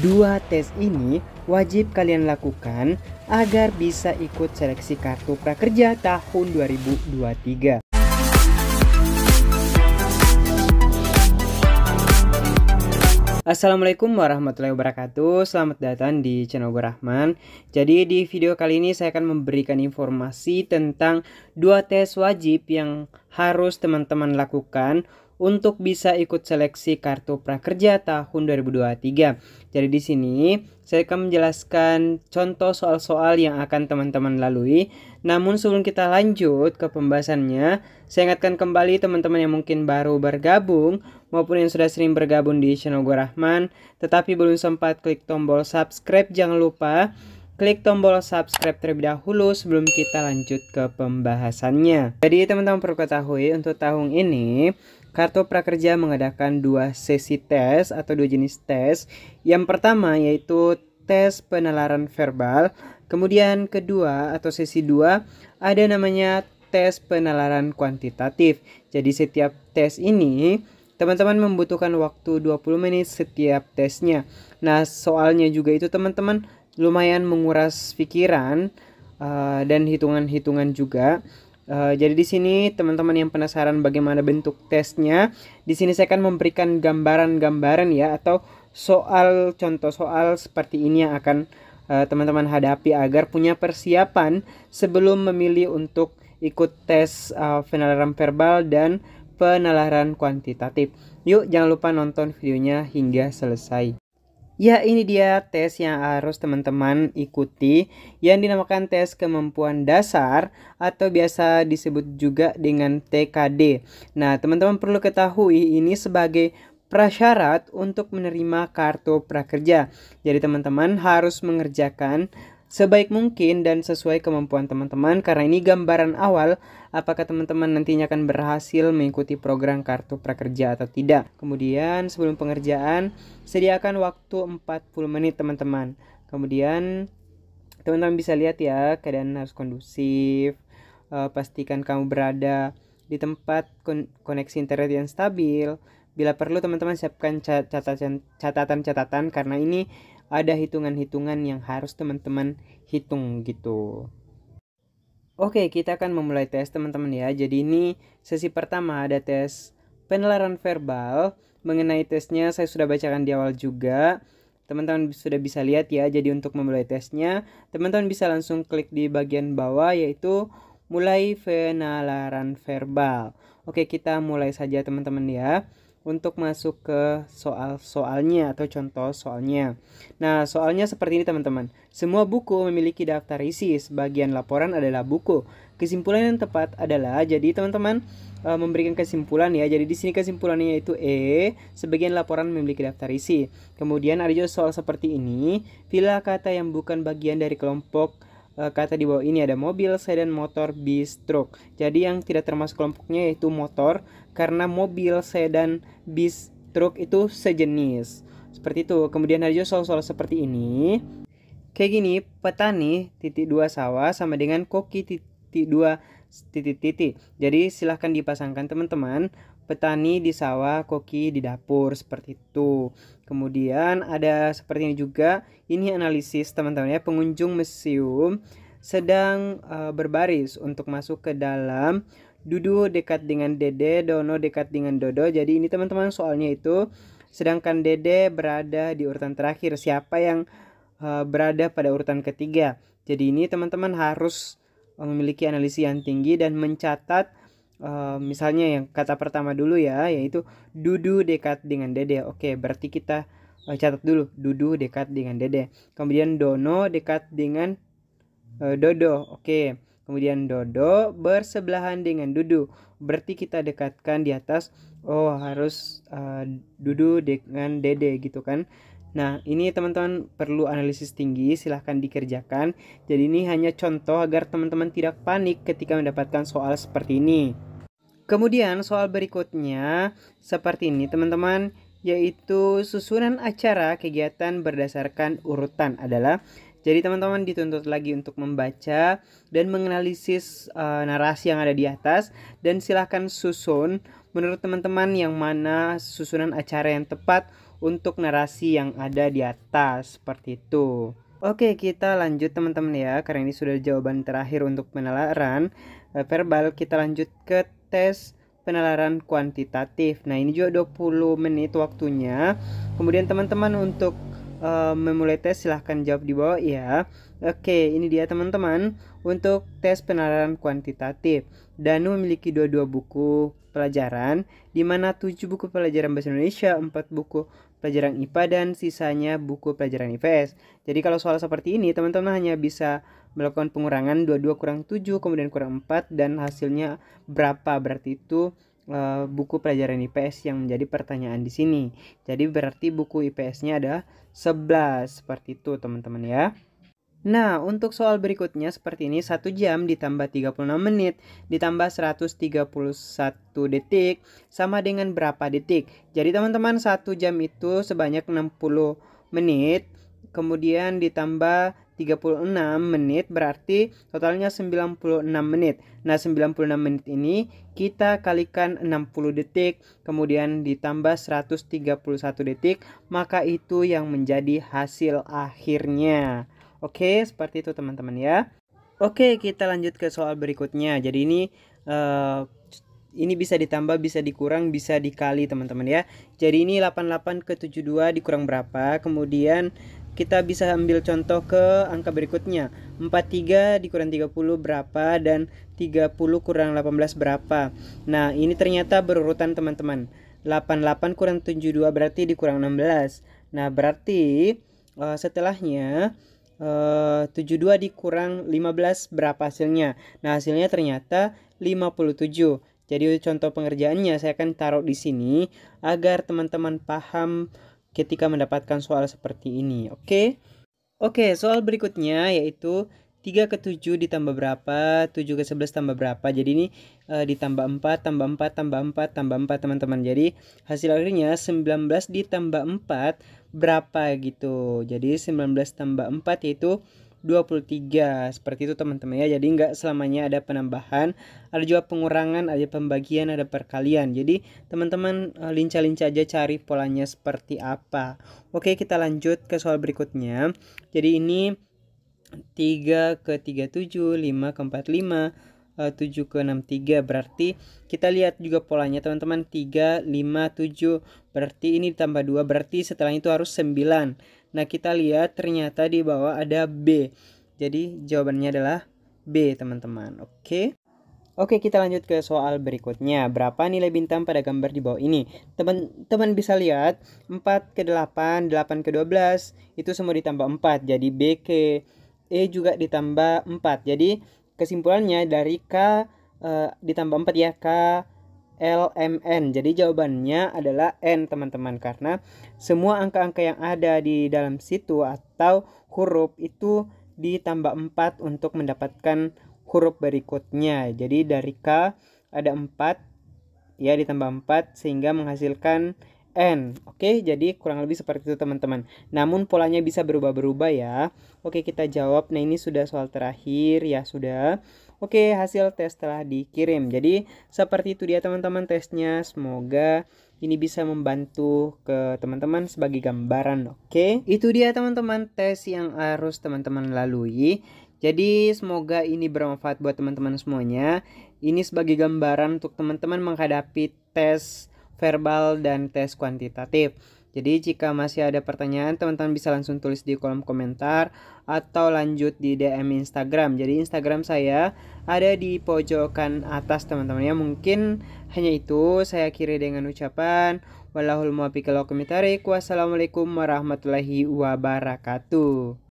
Dua tes ini wajib kalian lakukan agar bisa ikut seleksi kartu prakerja tahun 2023. Assalamualaikum warahmatullahi wabarakatuh. Selamat datang di channel gue Rahman. Jadi di video kali ini saya akan memberikan informasi tentang dua tes wajib yang harus teman-teman lakukan untuk bisa ikut seleksi kartu prakerja tahun 2023. Jadi di sini saya akan menjelaskan contoh soal-soal yang akan teman-teman lalui. Namun sebelum kita lanjut ke pembahasannya, saya ingatkan kembali teman-teman yang mungkin baru bergabung maupun yang sudah sering bergabung di channel gue Rahman, tetapi belum sempat klik tombol subscribe, jangan lupa klik tombol subscribe terlebih dahulu sebelum kita lanjut ke pembahasannya. Jadi teman-teman perlu ketahui untuk tahun ini Kartu Prakerja mengadakan dua sesi tes atau dua jenis tes. Yang pertama yaitu tes penalaran verbal. Kemudian kedua atau sesi 2 ada namanya tes penalaran kuantitatif. Jadi setiap tes ini teman-teman membutuhkan waktu 20 menit setiap tesnya. Nah, soalnya juga itu teman-teman lumayan menguras pikiran dan hitungan-hitungan juga. Jadi di sini teman-teman yang penasaran bagaimana bentuk tesnya, di sini saya akan memberikan gambaran-gambaran ya atau soal contoh soal seperti ini yang akan teman-teman hadapi agar punya persiapan sebelum memilih untuk ikut tes penalaran verbal dan penalaran kuantitatif. Yuk jangan lupa nonton videonya hingga selesai. Ya, ini dia tes yang harus teman-teman ikuti yang dinamakan tes kemampuan dasar atau biasa disebut juga dengan TKD. Nah, teman-teman perlu ketahui ini sebagai prasyarat untuk menerima kartu prakerja. Jadi teman-teman harus mengerjakan sebaik mungkin dan sesuai kemampuan teman-teman karena ini gambaran awal apakah teman-teman nantinya akan berhasil mengikuti program kartu prakerja atau tidak. Kemudian sebelum pengerjaan sediakan waktu 40 menit teman-teman. Kemudian teman-teman bisa lihat ya keadaan harus kondusif. Pastikan kamu berada di tempat koneksi internet yang stabil. Bila perlu teman-teman siapkan catatan-catatan karena ini ada hitungan-hitungan yang harus teman-teman hitung gitu. Oke, kita akan memulai tes teman-teman ya. Jadi ini sesi pertama ada tes penalaran verbal. Mengenai tesnya saya sudah bacakan di awal juga. Teman-teman sudah bisa lihat ya. Jadi untuk memulai tesnya, teman-teman bisa langsung klik di bagian bawah yaitu mulai penalaran verbal. Oke, kita mulai saja teman-teman ya. Untuk masuk ke soal-soalnya atau contoh soalnya. Nah, soalnya seperti ini teman-teman. Semua buku memiliki daftar isi. Sebagian laporan adalah buku. Kesimpulan yang tepat adalah, jadi teman-teman memberikan kesimpulan ya. Jadi di sini kesimpulannya yaitu E. Sebagian laporan memiliki daftar isi. Kemudian ada juga soal seperti ini. Pilih kata yang bukan bagian dari kelompok kata di bawah ini ada mobil, sedan, motor, bis, truk. Jadi yang tidak termasuk kelompoknya yaitu motor karena mobil, sedan, bis, truk itu sejenis. Seperti itu. Kemudian ada juga soal-soal seperti ini. Kayak gini, petani titik 2 sawah sama dengan koki titik 2 titik. Jadi silahkan dipasangkan teman-teman. Petani di sawah, koki di dapur, seperti itu. Kemudian ada seperti ini juga. Ini analisis teman-teman ya. Pengunjung museum sedang berbaris untuk masuk ke dalam. Dudu dekat dengan Dede, Dono dekat dengan Dodo. Jadi ini teman-teman soalnya itu. Sedangkan Dede berada di urutan terakhir. Siapa yang berada pada urutan ketiga. Jadi ini teman-teman harus memiliki analisis yang tinggi dan mencatat misalnya yang kata pertama dulu ya, yaitu Dudu dekat dengan Dede. Oke, berarti kita catat dulu Dudu dekat dengan Dede. Kemudian Dono dekat dengan Dodo. Oke, kemudian Dodo bersebelahan dengan Dudu. Berarti kita dekatkan di atas. Oh, harus Dudu dengan Dede gitu kan. Nah, ini teman-teman perlu analisis tinggi, silahkan dikerjakan. Jadi ini hanya contoh agar teman-teman tidak panik ketika mendapatkan soal seperti ini. Kemudian soal berikutnya seperti ini teman-teman, yaitu susunan acara kegiatan berdasarkan urutan adalah. Jadi teman-teman dituntut lagi untuk membaca dan menganalisis narasi yang ada di atas. Dan silahkan susun menurut teman-teman yang mana susunan acara yang tepat untuk narasi yang ada di atas, seperti itu. Oke, kita lanjut teman-teman ya, karena ini sudah jawaban terakhir untuk penalaran verbal. Kita lanjut ke tes penalaran kuantitatif. Nah, ini juga 20 menit waktunya. Kemudian teman-teman untuk memulai tes silahkan jawab di bawah ya. Oke, ini dia teman-teman untuk tes penalaran kuantitatif. Danu memiliki 22 buku pelajaran, di mana 7 buku pelajaran bahasa Indonesia, 4 buku pelajaran IPA, dan sisanya buku pelajaran IPS. Jadi kalau soal seperti ini teman-teman hanya bisa melakukan pengurangan 22 kurang 7 kemudian kurang 4 dan hasilnya berapa, berarti itu buku pelajaran IPS yang menjadi pertanyaan di sini. Jadi berarti buku IPS-nya ada 11, seperti itu teman-teman ya. Nah, untuk soal berikutnya seperti ini, 1 jam ditambah 36 menit ditambah 131 detik sama dengan berapa detik? Jadi teman-teman 1 jam itu sebanyak 60 menit, kemudian ditambah 36 menit berarti totalnya 96 menit. Nah, 96 menit ini kita kalikan 60 detik, kemudian ditambah 131 detik, maka itu yang menjadi hasil akhirnya. Oke, seperti itu teman-teman ya. Oke, kita lanjut ke soal berikutnya. Jadi ini bisa ditambah, bisa dikurang, bisa dikali teman-teman ya. Jadi ini 88 ke 72 dikurang berapa? Kemudian kita bisa ambil contoh ke angka berikutnya. 43 dikurang 30 berapa? Dan 30 kurang 18 berapa? Nah, ini ternyata berurutan teman-teman. 88 kurang 72 berarti dikurang 16. Nah, berarti setelahnya 72 dikurang 15 berapa hasilnya? Nah, hasilnya ternyata 57. Jadi contoh pengerjaannya saya akan taruh di sini agar teman-teman paham ketika mendapatkan soal seperti ini. Oke, soal berikutnya yaitu 3 ke 7 ditambah berapa? 7 ke 11 tambah berapa? Jadi ini ditambah 4, tambah 4, tambah 4, tambah 4 teman-teman. Jadi hasil akhirnya 19 ditambah 4 berapa gitu. Jadi 19 tambah 4 yaitu 23. Seperti itu teman-teman ya. Jadi nggak selamanya ada penambahan, ada juga pengurangan, ada pembagian, ada perkalian. Jadi teman-teman lincah-lincah aja cari polanya seperti apa. Oke, kita lanjut ke soal berikutnya. Jadi ini 3 ke 37, 5 ke 45, 7 ke 63. Berarti kita lihat juga polanya teman-teman. 3, 5, 7. Berarti ini ditambah 2. Berarti setelah itu harus 9. Nah, kita lihat ternyata di bawah ada B. Jadi jawabannya adalah B teman-teman. Oke, kita lanjut ke soal berikutnya. Berapa nilai bintang pada gambar di bawah ini? Teman-teman bisa lihat 4 ke 8, 8 ke 12 itu semua ditambah 4. Jadi B ke E juga ditambah 4. Jadi kesimpulannya dari K ditambah 4 ya, K L M N. Jadi jawabannya adalah N teman-teman, karena semua angka-angka yang ada di dalam situ atau huruf itu ditambah 4 untuk mendapatkan huruf berikutnya. Jadi dari K ada 4 ya, ditambah 4 sehingga menghasilkan N. Oke, jadi kurang lebih seperti itu teman-teman. Namun polanya bisa berubah-berubah ya. Oke, kita jawab. Nah, ini sudah soal terakhir ya, sudah. Oke, hasil tes telah dikirim. Jadi seperti itu dia teman-teman tesnya. Semoga ini bisa membantu ke teman-teman sebagai gambaran. Oke, itu dia teman-teman tes yang harus teman-teman lalui. Jadi semoga ini bermanfaat buat teman-teman semuanya. Ini sebagai gambaran untuk teman-teman menghadapi tes verbal dan tes kuantitatif. Jadi jika masih ada pertanyaan, teman-teman bisa langsung tulis di kolom komentar atau lanjut di DM Instagram. Jadi Instagram saya ada di pojokan atas teman-teman ya. Mungkin hanya itu saya akhiri dengan ucapan wallahul muwaffiq ila aqwamit thoriq. Wassalamualaikum warahmatullahi wabarakatuh.